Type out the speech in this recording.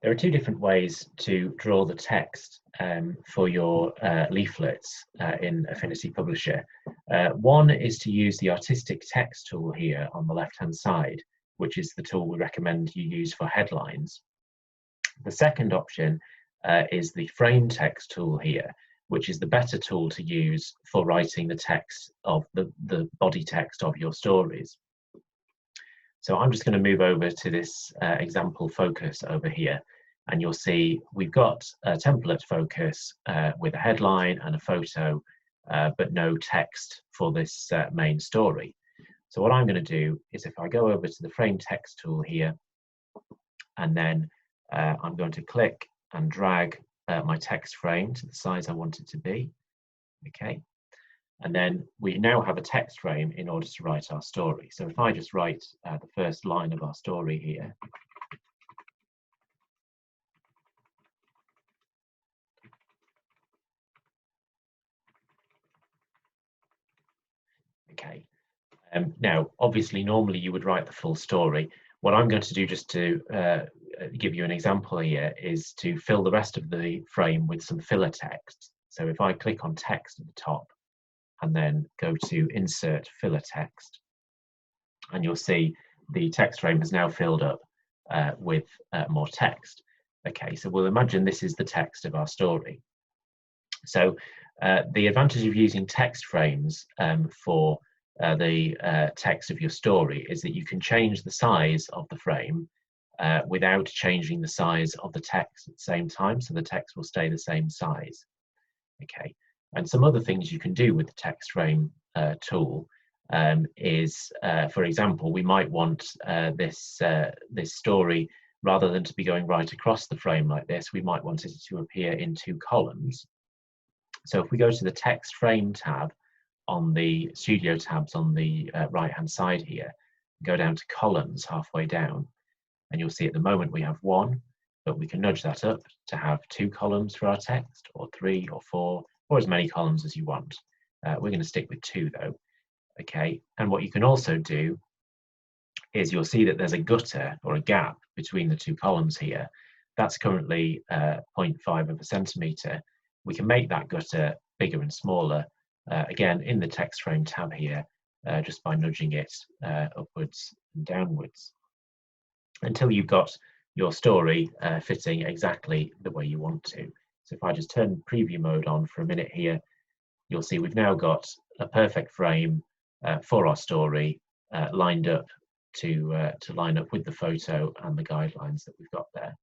There are two different ways to draw the text for your leaflets in Affinity Publisher. One is to use the Artistic Text tool here on the left-hand side, which is the tool we recommend you use for headlines. The second option is the Frame Text tool here, which is the better tool to use for writing the text of the body text of your stories. So I'm just going to move over to this example focus over here, and you'll see we've got a template focus with a headline and a photo, but no text for this main story. So what I'm going to do is, if I go over to the Frame Text tool here, and then I'm going to click and drag my text frame to the size I want it to be. Okay. And then we now have a text frame in order to write our story. So if I just write the first line of our story here. Okay. Now, obviously, normally you would write the full story. What I'm going to do, just to give you an example here, is to fill the rest of the frame with some filler text. So if I click on text at the top, and then go to Insert Filler Text, and you'll see the text frame is now filled up with more text. Okay, so we'll imagine this is the text of our story. So the advantage of using text frames for the text of your story is that you can change the size of the frame without changing the size of the text at the same time, so the text will stay the same size. Okay. And some other things you can do with the text frame tool is, for example, we might want this story, rather than to be going right across the frame like this, we might want it to appear in two columns. So if we go to the text frame tab on the studio tabs on the right-hand side here, go down to columns halfway down, and you'll see at the moment we have one, but we can nudge that up to have 2 columns for our text, or 3 or 4, or as many columns as you want. We're going to stick with 2 though. Okay, and what you can also do is you'll see that there's a gutter or a gap between the 2 columns here. That's currently 0.5 of a centimetre. We can make that gutter bigger and smaller, again in the text frame tab here, just by nudging it upwards and downwards, until you've got your story fitting exactly the way you want to. So if I just turn preview mode on for a minute here, you'll see we've now got a perfect frame for our story, lined up to line up with the photo and the guidelines that we've got there.